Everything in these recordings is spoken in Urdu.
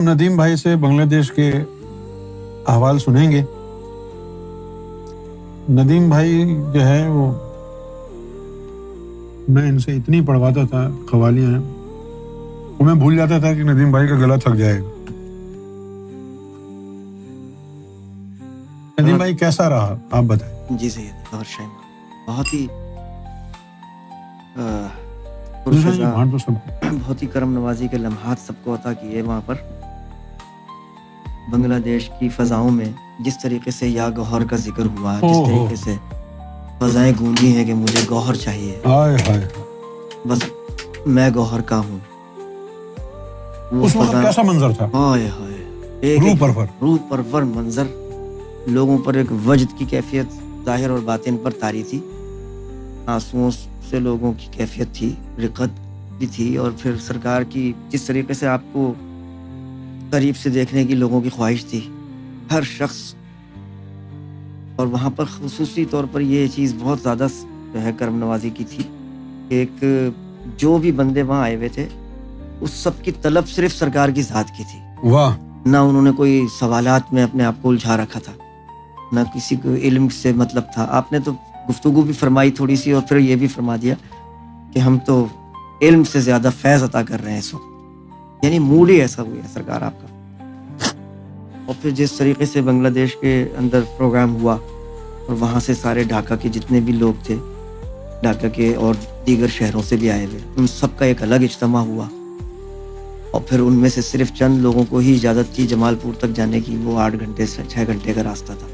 ندیم بھائی سے بنگلہ دیش کے احوال سنیں گے۔ ندیم بھائی جو ہے وہ میں ان سے اتنی پڑھواتا تھا قوالیاں، وہ میں بھول جاتا تھا کہ ندیم بھائی کا گلا تھک جائے گا۔ ندیم بھائی کیسا رہا آپ بتائیں؟ جی سید اور شاہین بہت ہی بہت ہی کرم نوازی کے لمحات سب کو عطا کیے وہاں پر بنگلہ دیش کی فضاؤں میں۔ جس طریقے سے یا گوہر کا ذکر ہوا، جس طریقے سے فضائیں گونجی ہیں کہ مجھے گوہر چاہیے، بس میں گوہر کا ہوں۔ اس وقت کیسا منظر تھا؟ روح پرور منظر، لوگوں پر ایک وجد کی کیفیت ظاہر اور باطن پر طاری تھی۔ آنسوؤں سے لوگوں کی کیفیت تھی، رقت بھی تھی، اور پھر سرکار کی جس طریقے سے آپ کو قریب سے دیکھنے کی لوگوں کی خواہش تھی، ہر شخص۔ اور وہاں پر خصوصی طور پر یہ چیز بہت زیادہ جو ہے کرم نوازی کی تھی کہ ایک جو بھی بندے وہاں آئے ہوئے تھے اس سب کی طلب صرف سرکار کی ذات کی تھی۔ واہ! نہ انہوں نے کوئی سوالات میں اپنے آپ کو الجھا رکھا تھا، نہ کسی کو علم سے مطلب تھا۔ آپ نے تو گفتگو بھی فرمائی تھوڑی سی، اور پھر یہ بھی فرما دیا کہ ہم تو علم سے زیادہ فیض عطا کر رہے ہیں اس وقت، یعنی موڈ ہی ایسا ہوا ہے سرکار آپ کا۔ اور پھر جس طریقے سے بنگلہ دیش کے اندر پروگرام ہوا، اور وہاں سے سارے ڈھاکہ کے جتنے بھی لوگ تھے، ڈھاکہ کے اور دیگر شہروں سے بھی آئے ہوئے، ان سب کا ایک الگ اجتماع ہوا۔ اور پھر ان میں سے صرف چند لوگوں کو ہی اجازت تھی جمال پور تک جانے کی، وہ 8 گھنٹے سے 6 گھنٹے کا راستہ تھا۔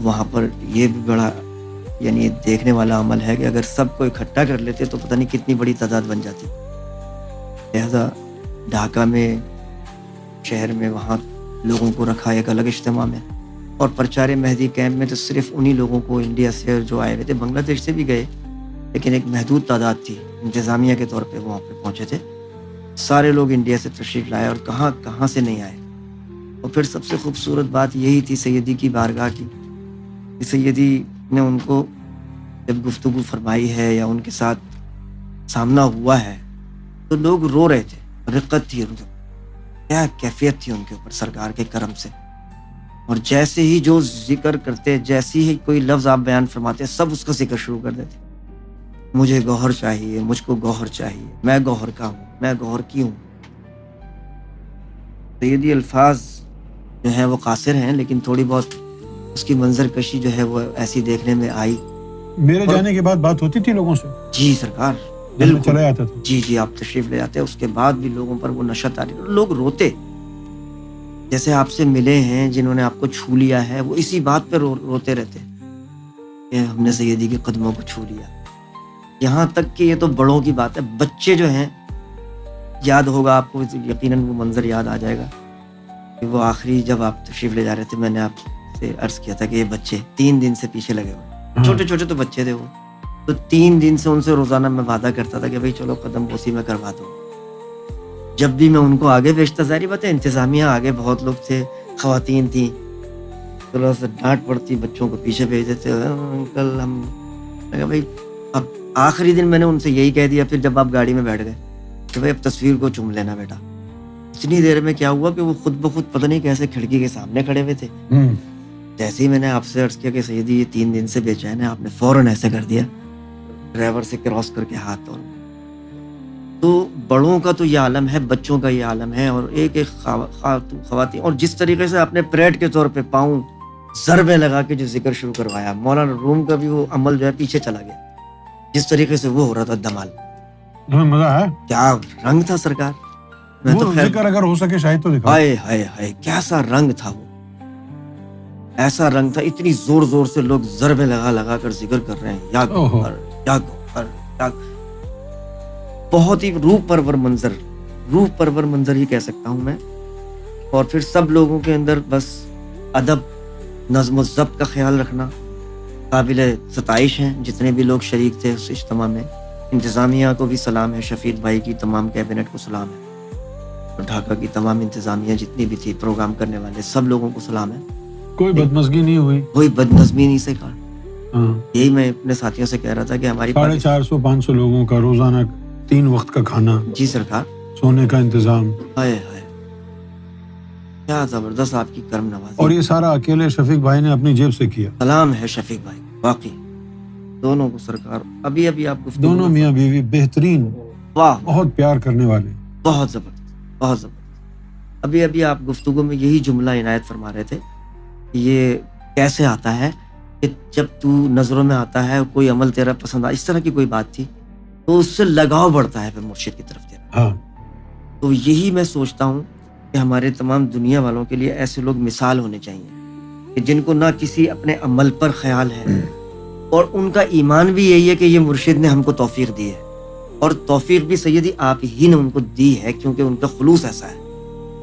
وہاں پر یہ بھی بڑا یعنی دیکھنے والا عمل ہے کہ اگر سب کو اکٹھا کر لیتے تو پتہ نہیں کتنی بڑی تعداد بن جاتی۔ لہذا ڈھاکہ میں، شہر میں، وہاں لوگوں کو رکھا ایک الگ اجتماع میں۔ اور پرچار مہدی کیمپ میں تو صرف انہی لوگوں کو انڈیا سے جو آئے ہوئے تھے، بنگلہ دیش سے بھی گئے لیکن ایک محدود تعداد تھی، انتظامیہ کے طور پہ وہاں پہ پہنچے تھے۔ سارے لوگ انڈیا سے تشریف لائے اور کہاں کہاں سے نہیں آئے۔ اور پھر سب سے خوبصورت بات یہی تھی سیدی کی بارگاہ کی، کہ سیدی نے ان کو جب گفتگو فرمائی ہے یا ان کے ساتھ سامنا ہوا ہے تو لوگ رو رہے تھے، رقت تھی ان کو، کیا کیفیت تھی ان کے اوپر سرکار کے کرم سے۔ اور جیسے ہی جو ذکر کرتے، جیسے ہی کوئی لفظ آپ بیان فرماتے، سب اس کا ذکر شروع کر دیتے۔ مجھے گوہر چاہیے، مجھ کو گوہر چاہیے، میں گوہر کا ہوں، میں گوہر کی ہوں۔ سیدی الفاظ جو ہیں وہ قاصر ہیں، لیکن تھوڑی بہت اس کی منظر کشی جو ہے وہ ایسی دیکھنے میں آئی۔ میرے جانے کے بعد بات ہوتی تھی لوگوں سے؟ جی سرکار، بالکل چلا جاتا تھا۔ جی آپ تشریف لے جاتے، اس کے بعد بھی لوگوں پر وہ نشت آ رہی، لوگ روتے، جیسے آپ سے ملے ہیں، جنہوں نے آپ کو چھو لیا ہے، وہ اسی بات پہ روتے رہتے کہ ہم نے سیدی کے قدموں کو چھو لیا۔ یہاں تک کہ یہ تو بڑوں کی بات ہے، بچے جو ہیں، یاد ہوگا آپ کو، یقیناً وہ منظر یاد آ جائے گا کہ وہ آخری جب آپ تشریف لے جا رہے تھے، میں نے آپ سے عرض کیا تھا کہ یہ بچے 3 دن سے پیچھے لگے ہوئے، چھوٹے چھوٹے تو بچے تھے وہ، تو 3 دن سے ان سے روزانہ میں وعدہ کرتا تھا کہ بھائی چلو قدم بوسی میں کروا دو۔ جب بھی میں ان کو آگے بھیجتا، ظاہری بات ہے انتظامیہ آگے بہت لوگ تھے، خواتین تھیں، تھوڑا سا ڈانٹ پڑتی، بچوں کو پیچھے بھیج دیتے، انکل ہم، میں کہا بھائی اب آخری دن میں نے ان سے یہی کہہ دیا۔ پھر جب آپ گاڑی میں بیٹھ گئے کہ بھائی اب تصویر کو چوم لینا بیٹا، اتنی دیر میں کیا ہوا کہ وہ خود بخود پتہ نہیں کیسے کھڑکی کے سامنے کھڑے ہوئے تھے۔ جیسے ہی میں نے آپ سے عرض کیا کہ سیدی یہ 3 دن سے بے چین ہے، آپ نے فوراً ایسے کر دیا، ڈرائیور سے کراس کر کے ہاتھ توڑ۔ تو بڑوں کا تو یہ عالم ہے، بچوں کا یہ عالم ہے، اور ایک ایک خواتین، اور جس طریقے سے آپ نے پریڈ کے طور پہ پاؤں ضربے لگا کے جو ذکر شروع کروایا، مولانا روم کا بھی وہ عمل جو ہے پیچھے چلا گیا، جس طریقے سے وہ ہو رہا تھا دمال، مزہ ہے، کیا رنگ تھا سرکار۔ میں تو ذکر اگر ہو سکے شاید تو دکھا، ہائے ہائے ہائے کیسا رنگ تھا وہ، ایسا رنگ تھا، اتنی زور زور سے لوگ ضربے لگا لگا کر ذکر کر رہے ہیں، یا گوہر یا گوہر یا، بہت ہی روح پرور منظر ہی کہہ سکتا ہوں میں۔ اور پھر سب لوگوں کے اندر بس ادب، نظم و ضبط کا خیال رکھنا قابل ستائش ہیں، جتنے بھی لوگ شریک تھے اس اجتماع میں۔ انتظامیہ کو بھی سلام ہے، شفیق بھائی کی تمام کیبنٹ کو سلام ہے، اور ڈھاکہ کی تمام انتظامیہ جتنی بھی تھی، پروگرام کرنے والے سب لوگوں کو سلام ہے۔ کوئی بدمزگی نہیں ہوئی، کوئی بدنظمی نہیں سکھا۔ یہی میں اپنے ساتھیوں سے کہہ رہا تھا کہ ہماری 450-500 لوگوں کا روزانہ 3 وقت کا کھانا، جی سرکار، سونے کا انتظام، ہائے ہائے کیا زبردست آپ کی کرم نوازی. اور یہ سارا اکیلے شفیق بھائی نے اپنی جیب سے کیا. سلام ہے شفیق بھائی, واقعی دونوں کو سرکار. ابھی آپ گفتگو دونوں میاں بیوی بہترین, واہ, بہت پیار کرنے والے. بہت زبردست, بہت زبردست. ابھی آپ گفتگو میں یہی جملہ عنایت فرما رہے تھے کہ یہ کیسے آتا ہے کہ جب تو نظروں میں آتا ہے کوئی عمل تیرا پسند اس طرح کی کوئی بات تھی تو اس سے لگاؤ بڑھتا ہے پھر مرشد کی طرف تیرا. ہاں, تو یہی میں سوچتا ہوں کہ ہمارے تمام دنیا والوں کے لیے ایسے لوگ مثال ہونے چاہیے کہ جن کو نہ کسی اپنے عمل پر خیال ہے اور ان کا ایمان بھی یہی ہے کہ یہ مرشد نے ہم کو توفیق دی ہے, اور توفیق بھی سیدی آپ ہی نے ان کو دی ہے کیونکہ ان کا خلوص ایسا ہے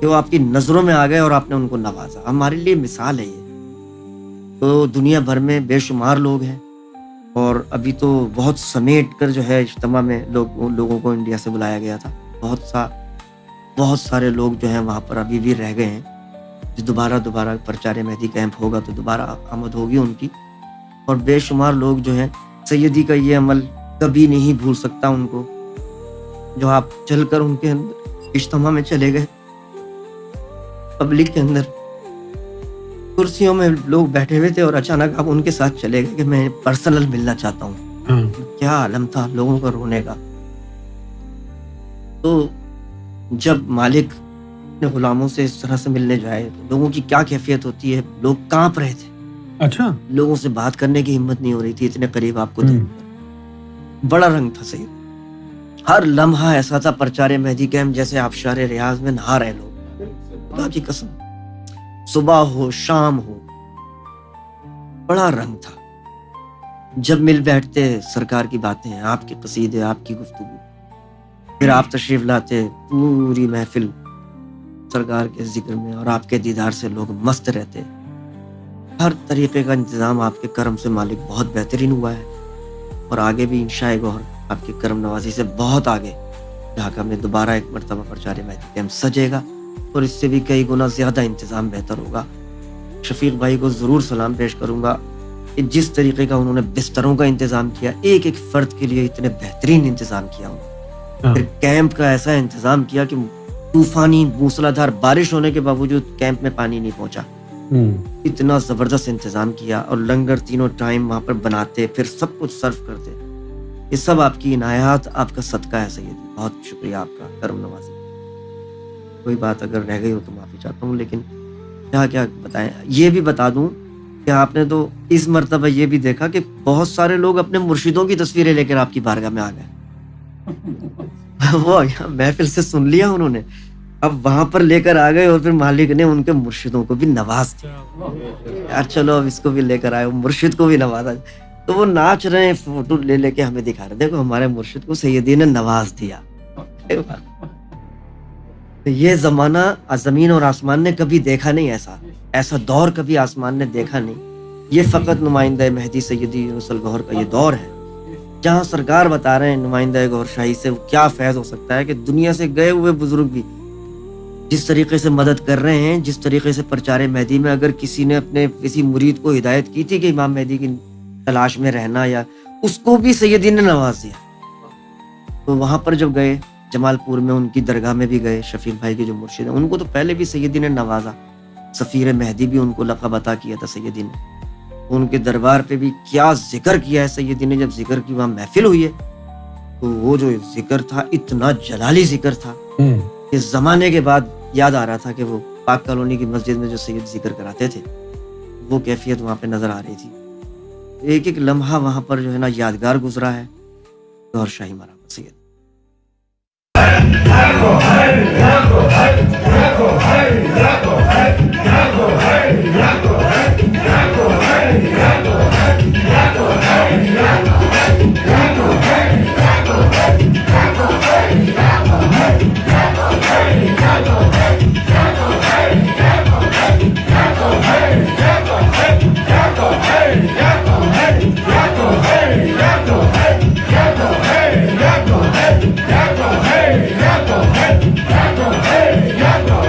کہ وہ آپ کی نظروں میں آ گئے اور آپ نے ان کو نوازا. ہمارے لیے مثال ہے یہ. تو دنیا بھر میں بے شمار لوگ ہیں, اور ابھی تو بہت سمیٹ کر جو ہے اجتماع میں لوگوں کو انڈیا سے بلایا گیا تھا. بہت سارے لوگ جو ہیں وہاں پر ابھی بھی رہ گئے ہیں. جو دوبارہ پرچار مہدی کیمپ ہوگا تو دوبارہ آمد ہوگی ان کی. اور بے شمار لوگ جو ہیں سیدی کا یہ عمل کبھی نہیں بھول سکتا ان کو, جو آپ چل کر ان کے اندر اجتماع میں چلے گئے, پبلک کے اندر کرسیوں میں لوگ بیٹھے ہوئے تھے اور اچانک آپ ان کے ساتھ چلے گئے کہ میں پرسنل ملنا چاہتا ہوں. کیا عالم تھا لوگوں کا رونے کا. تو جب مالک اپنے غلاموں سے اس طرح سے ملنے جائے تو لوگوں کی کیا کیفیت ہوتی ہے. لوگ کانپ رہے تھے. اچھا, لوگوں سے بات کرنے کی ہمت نہیں ہو رہی تھی, اتنے قریب آپ کو دیکھ کر. بڑا رنگ تھا سید. ہر لمحہ ایسا تھا پرچار مہدی کیمپ جیسے آبشار ریاض میں نہا رہے لوگ. خدا کی قسم, صبح ہو شام ہو, بڑا رنگ تھا. جب مل بیٹھتے سرکار کی باتیں, آپ کے قصیدے, آپ کی گفتگو, پھر آپ تشریف لاتے, پوری محفل سرکار کے ذکر میں اور آپ کے دیدار سے لوگ مست رہتے. ہر طریقے کا انتظام آپ کے کرم سے مالک بہت بہترین ہوا ہے, اور آگے بھی انشاء گوہر آپ کی کرم نوازی سے بہت آگے جہاں کا ہمیں دوبارہ ایک مرتبہ پرچار مہدی کیمپ سجے گا اور اس سے بھی کئی گنا زیادہ انتظام بہتر ہوگا. شفیق بھائی کو ضرور سلام پیش کروں گا کہ جس طریقے کا انہوں نے بستروں کا انتظام کیا, ایک فرد کے لیے اتنے بہترین انتظام کیا انہوں نے. پھر کیمپ کا ایسا انتظام کیا کہ طوفانی موسلا دھار بارش ہونے کے باوجود کیمپ میں پانی نہیں پہنچا. اتنا زبردست انتظام کیا, اور لنگر تینوں ٹائم وہاں پر بناتے, پھر سب کچھ سرو کرتے. یہ سب آپ کی عنایات, آپ کا صدقہ ہے سیدی. بہت شکریہ آپ کا کرم نوازی. کوئی بات اگر رہ گئی ہو تو معافی چاہتا ہوں, لیکن کیا بتائیں. یہ بھی بتا دوں کہ آپ نے تو اس مرتبہ یہ بھی دیکھا کہ بہت سارے لوگ اپنے مرشدوں کی تصویریں لے کر آپ کی بارگاہ میں آ گئے. وہ محفل سے سن لیا انہوں نے, اب وہاں پر لے کر آ گئے, اور پھر مالک نے ان کے مرشدوں کو بھی نواز دیا. یار چلو اب اس کو بھی لے کر آئے, مرشد کو بھی نوازا. تو وہ ناچ رہے ہیں, فوٹو لے کے ہمیں دکھا رہے, دیکھو ہمارے مرشد کو سیدی نے نواز دیا. یہ زمانہ زمین اور آسمان نے کبھی دیکھا نہیں, ایسا دور کبھی آسمان نے دیکھا نہیں. یہ فقط نمائندہ مہدی سیدی یونس الگوہر کا یہ دور ہے جہاں سرکار بتا رہے ہیں نمائندہ گوہر شاہی سے کیا فیض ہو سکتا ہے کہ دنیا سے گئے ہوئے بزرگ بھی جس طریقے سے مدد کر رہے ہیں, جس طریقے سے پرچار مہدی میں اگر کسی نے اپنے کسی مرید کو ہدایت کی تھی کہ امام مہدی کی تلاش میں رہنا, یا اس کو بھی سیدی نے نواز دیا. تو وہاں پر جب گئے جمال پور میں, ان کی درگاہ میں بھی گئے, شفیق بھائی کے جو مرشد ہیں ان کو تو پہلے بھی سیدی نے نوازا. سفیر مہدی بھی ان کو لقب عطا کیا تھا سیدی نے. ان کے دربار پہ بھی کیا ذکر کیا ہے سیدی نے. جب ذکر کی وہاں محفل ہوئی ہے تو وہ جو ذکر تھا اتنا جلالی ذکر تھا کہ زمانے کے بعد یاد آ رہا تھا کہ وہ پاک کالونی کی مسجد میں جو سید ذکر کراتے تھے وہ کیفیت وہاں پہ نظر آ رہی تھی. ایک لمحہ وہاں پر جو ہے نا یادگار گزرا ہے. گوہر شاہی مرحبا سید. Yeah.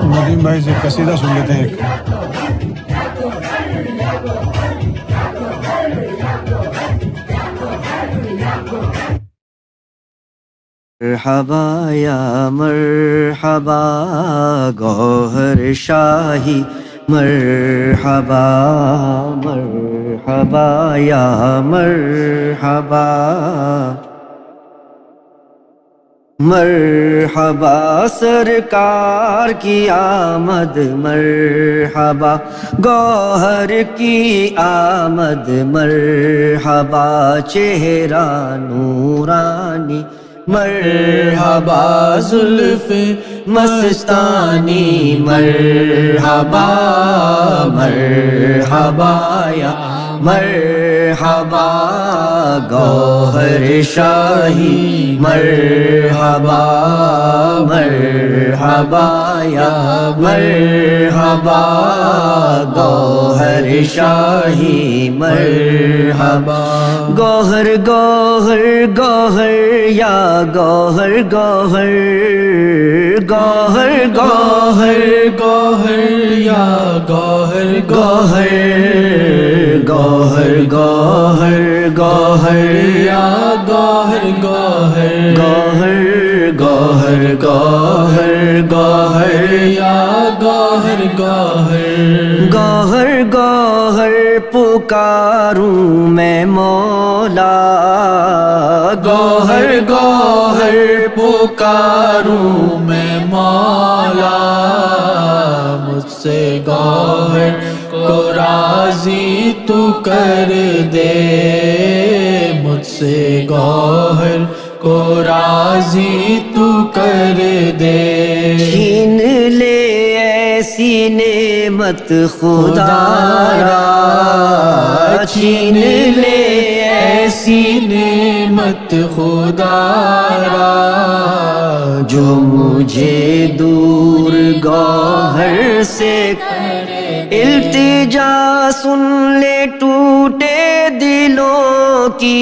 ندیم بھائی سے قصیدہ سن لیتے ہیں ایک. مرحبا یا مرحبا گوہر شاہی مرحبا مرحبا یا مرحبا مرحبا سرکار کی آمد مرحبا گوہر کی آمد مرحبا چہرہ نورانی مرحبا زلف مستانی مرحبا مرحبا یا مرحبا گوہر شاہی مرحبا مرحبا یا مرحبا گوہر شاہی مرحبا گوہر گوہر گوہر یا گوہر گوہر گوہر گوہر گوہر یا گوہر گوہر گوہر گوہر گوہر یا گوہر گوہر گوہر گوہر گوہر گوہر یا گوہر گوہر گوہر گوہر پکاروں میں مولا گوہر گوہر پکاروں میں مولا مجھ سے گوہر کو راضی تو کر دے مجھ سے گوہر کو راضی تو کر دے چھین لے ایسی نعمت خدا را چھین لے ایسی نعمت خدا را جو مجھے دور گوہر سے التجا سن لے ٹوٹے دلوں کی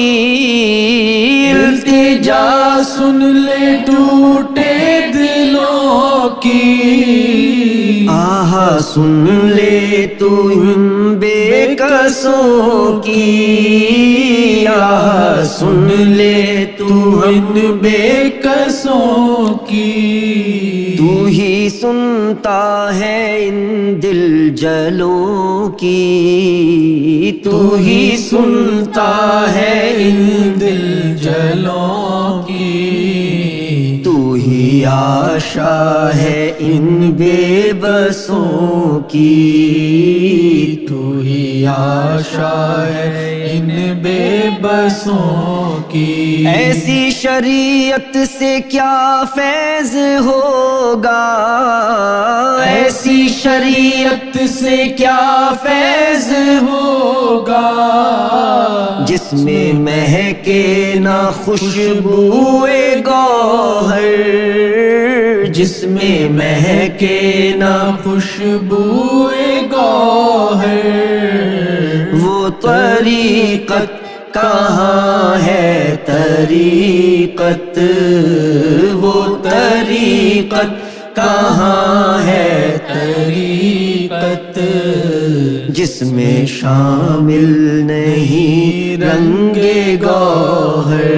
التجا سن لے ٹوٹے دلوں کی آہ سن لے تو ان بے کسوں کی آہ سن لے تو ان بے کسوں کی تو ہی سنتا ہے ان دل جلوں کی تو ہی سنتا ہے ان دل جلوں کی تو ہی آشا ہے ان بے بسوں کی تو ہی آشا ہے ان بے بسوں کی ایسی شریعت سے کیا فیض ہوگا ایسی شریعت سے کیا فیض ہوگا جس میں مہکے نہ خوشبوئے گوہر جس میں مہکے نہ خوشبوئے گوہر وہ طریقت کہاں ہے طریقت وہ طریقت کہاں ہے طریقت حقیقت جس میں شامل نہیں رنگ گوہر،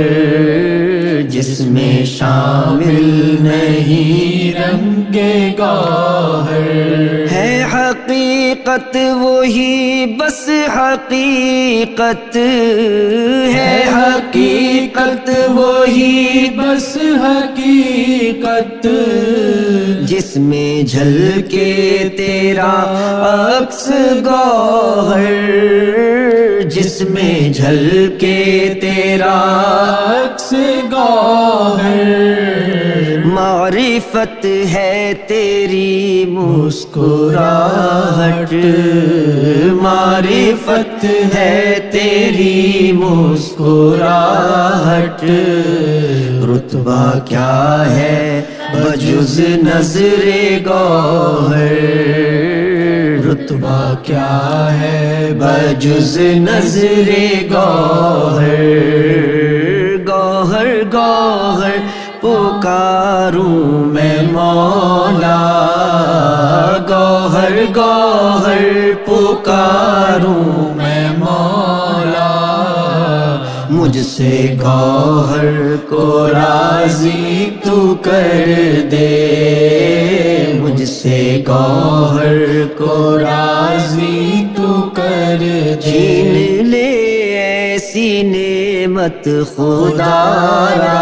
جس میں شامل نہیں رنگ گوہر، ہے حقیقت وہی بس حقیقت، ہے حقیقت وہی بس حقیقت، جس میں جھلکے تیرا عکس گوہر، جس میں جھلکے تیرا عکس گوہر، معرفت ہے تیری مسکراہٹ، معرفت ہے تیری مسکراہٹ، رتبہ کیا ہے بجز نظر گوہر، رتبہ کیا ہے بجز نظر گوہر، گوہر گوہر پکاروں میں مولا، گوہر گوہر پکاروں میں مولا، مجھ سے گوہر کو راضی تو کر دے، مجھ سے گوہر کو راضی تو کر دے، چھین لے ایسی نعمت خدایا،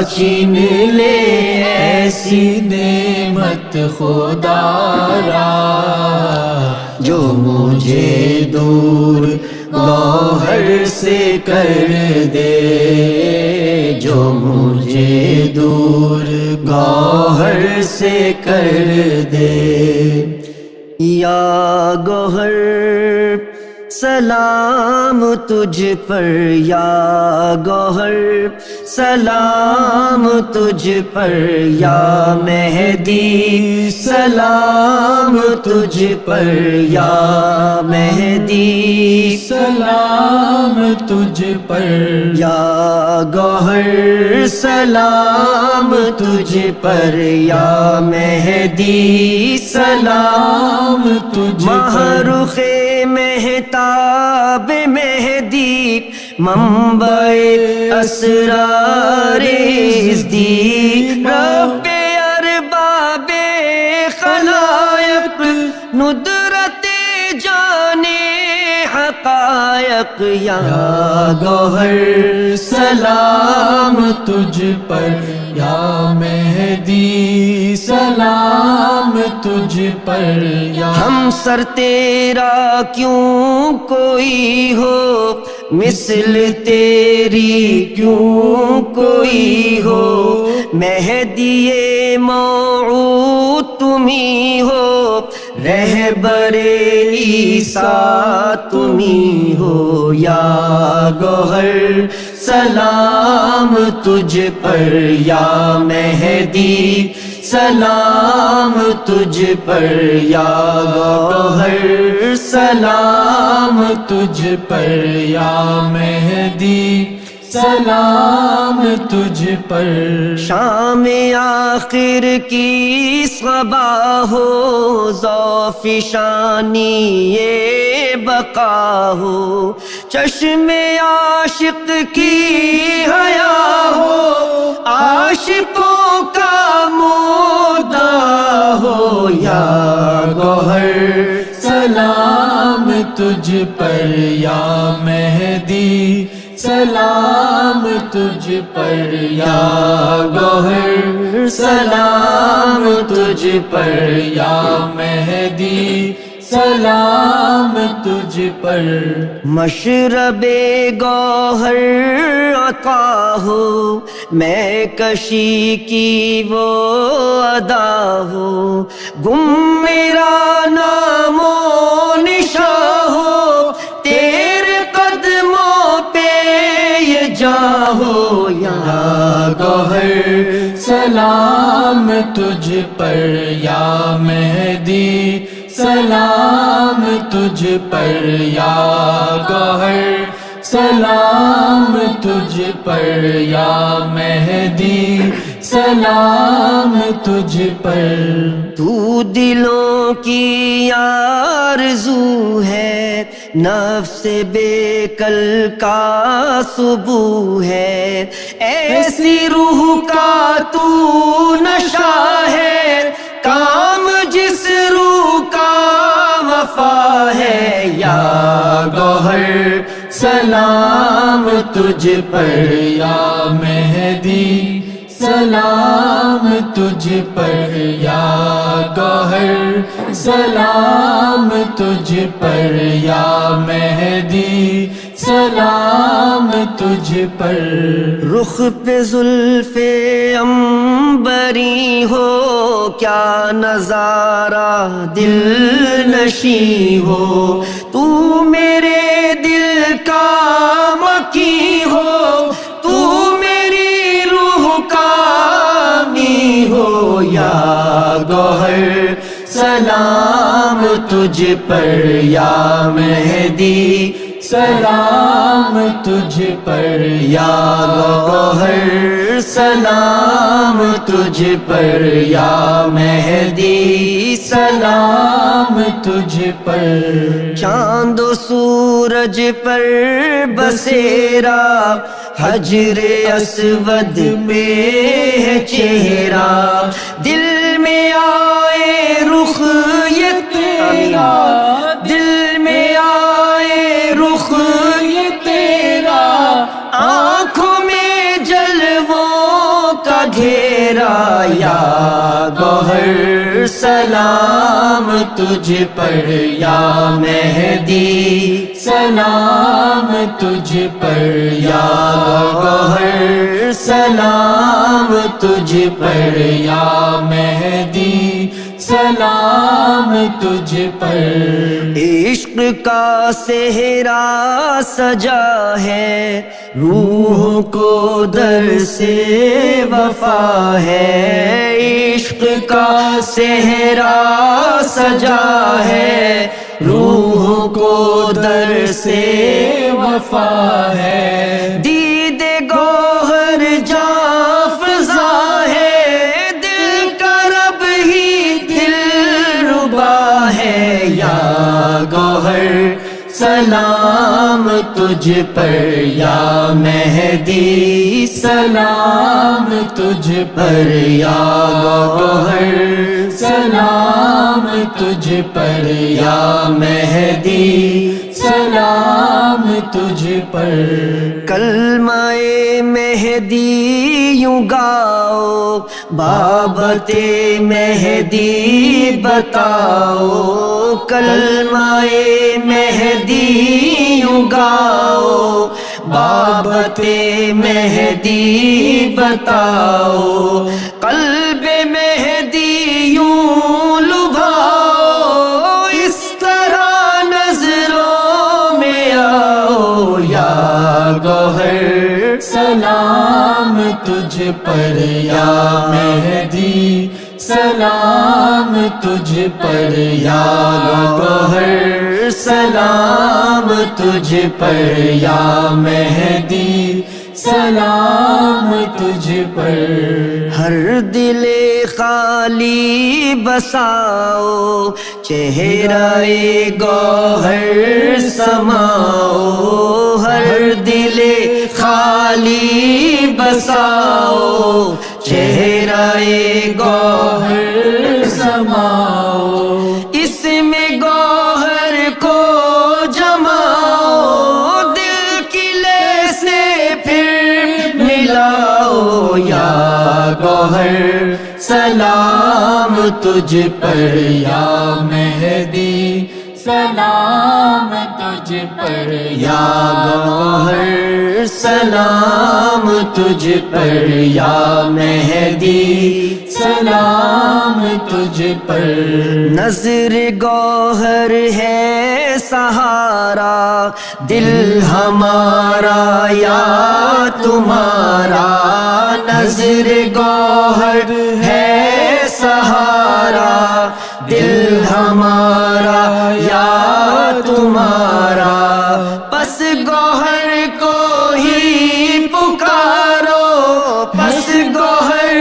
چھین لے ایسی نعمت خدایا، جو مجھے دور گوہر سے کر دے، جو مجھے دور گوہر سے کر دے، یا گوہر سلام تجھ پر، یا گوہر سلام تجھ پر، یا مہدی سلام تجھ پر، یا مہدی سلام تجھ پر، یا گوہر سلام تجھ پر، یا مہدی سلام تجھ پر، مہرخ مہتاب مہدی منبع اسرار ازدی، رب ارباب خلائق ندرت جانے حقائق، یا گوہر سلام تجھ پر، یا مہدی سلام تجھ پر، یا ہم سر تیرا کیوں کوئی ہو، مثل تیری کیوں کوئی ہو، مہدی موعود تمہیں ہو، رہبر عیسیٰ تمہیں ہو، یا گوہر سلام تجھ پر، یا مہدی سلام تجھ پر، یا گوہر سلام تجھ پر، یا مہدی سلام تجھ پر، شام آخر کی صبا ہو، ذوف شانی یہ بقا ہو، چشم عاشق کی حیا ہو، عاشقوں کا مودع ہو، یا گوہر سلام تجھ پر، یا مہدی سلام تجھ پر، یا گوہر سلام تجھ پر، یا مہدی سلام تجھ پر، مشرب گوہر عطا ہو، میں کشی کی وہ ادا ہو، گم میرا نام و نشاں ہو، تیرے قدموں پہ یہ جاں ہو، یا گوہر سلام تجھ پر، یا مہدی سلام تجھ پر، یا گوہر سلام تجھ پر، یا مہدی سلام تجھ پر. تو دلوں کی آرزو ہے، نفس بے کل کا صبو ہے، ایسی روح کا تو نشہ ہے، کام جس روح کا وفا ہے. یا گوہر سلام تجھ پر یا مہدی، سلام تجھ پر یا گوہر، سلام تجھ پر یا مہدی، سلام تجھ پر. رخ پہ زلف عنبری ہو، کیا نظارہ دل نشیں ہو، تو میرے دل کا مکی ہو، تو میری روح کا می ہو. یا گوہر سلام تجھ پر یا مہدی، سلام تجھ پر یا گوہر سلام تجھ پر یا مہدی، سلام تجھ پر. چاند و سورج پر بسیرا، حجر اسود پہ ہے چہرہ، دل میں آئے رخ یہ تیرا، دل میں آئے رخ یہ تیرا، آنکھوں میں جلووں کا گھیرا. یا گوہر سلام تجھ پر یا مہدی، سلام تجھ پر یا گوہر سلام تجھ پر یا مہدی، سلام تجھ پر. عشق کا صحرا سجا ہے، روح کو در سے وفا ہے. عشق کا صحرا سجا ہے، روح کو در سے وفا ہے. دید گوہر جاں فضا ہے، دل کا رب ہی دل ربا ہے. یا گوہر سلام تجھ پر یا مہدی، سلام تجھ پر یا گوہر سلام تجھ پر یا مہدی، سلام تجھ پر. کلمہ مہدی یوں گاؤ، بابت مہدی بتاؤ. کلمہ مہدی یوں گاؤ، بابت مہدی بتاؤ. قلب مہدی یوں لبھاؤ، اس طرح نظروں میں آؤ. یا گوہر سلام تجھ پر یا مہدی، سلام تجھ پر یا گوہر سلام تجھ پر یا مہدی، سلام تجھ پر. ہر دل خالی بساؤ، چہرہ گوہر سماؤ. ہر دل خالی بساؤ، چہرہ گوہر سماؤ. اس میں گوہر کو جماؤ، دل کی لے سے پھر ملاؤ. یا گوہر سلام تجھ پر یا مہدی، سلام تجھ پر یا گوہر سلام تجھ پر یا مہدی، سلام تجھ پر. نظر گوہر ہے سہارا، دل ہمارا یا تمہارا. نظر گوہر ہے سہارا، دل ہمارا یا تمہارا. پس گوہر کو ہی پکارو، پس گوہر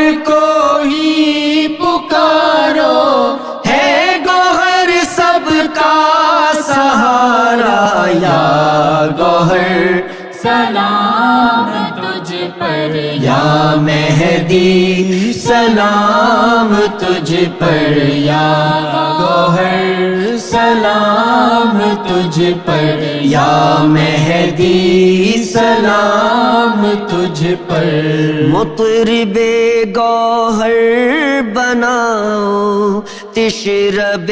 گوہر سلام تجھ پر یا مہدی سلام تجھ پر یا گوہر سلام تجھ پر یا مہدی سلام تجھ پر مطرب گوہر بناؤ تشرب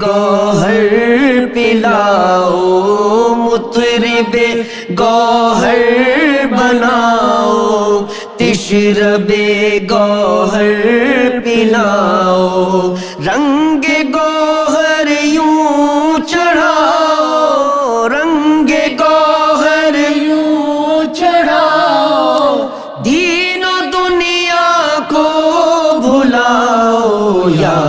گوہر پلاؤ مطرب گوہر بناؤ تشرب گوہر پلاؤ رنگ گوہر یوں چڑھاؤ رنگ گوہر یوں چڑھاؤ دین و دنیا کو بھلاؤ یا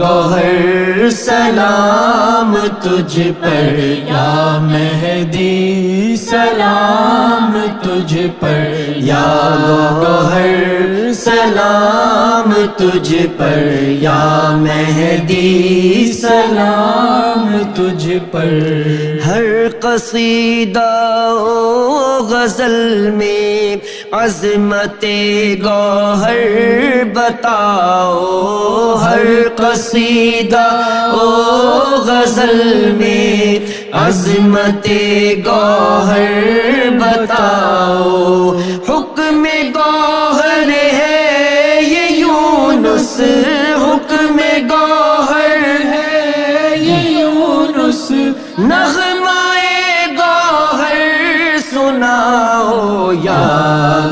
گوہر سلام تجھ پر یا مہدی سلام تجھ پر یا گوہر سلام تجھ پر یا مہدی سلام تجھ پر ہر قصیدہ و غزل میں عظمت گوہر بتاؤ ہر قصیدہ و غزل میں عظمت گوہر بتاؤ حکم گوہر ہے یہ یونس حکم گوہر ہے یہ یونس نغمائے گوہر سناؤ یا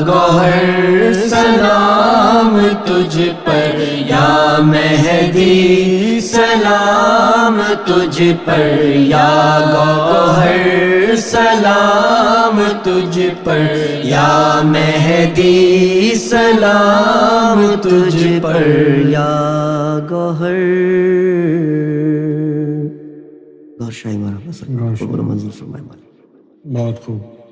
گوہر سلام تجھ پر یا مہدی سلام تجھ پر یا گوہر سلام تجھ پر یا مہدی سلام تجھ پر یا گوہر گوہر شاہی مارا گوہر شاہی۔ قبر منظور فرمائے مالک۔ بہت خوب.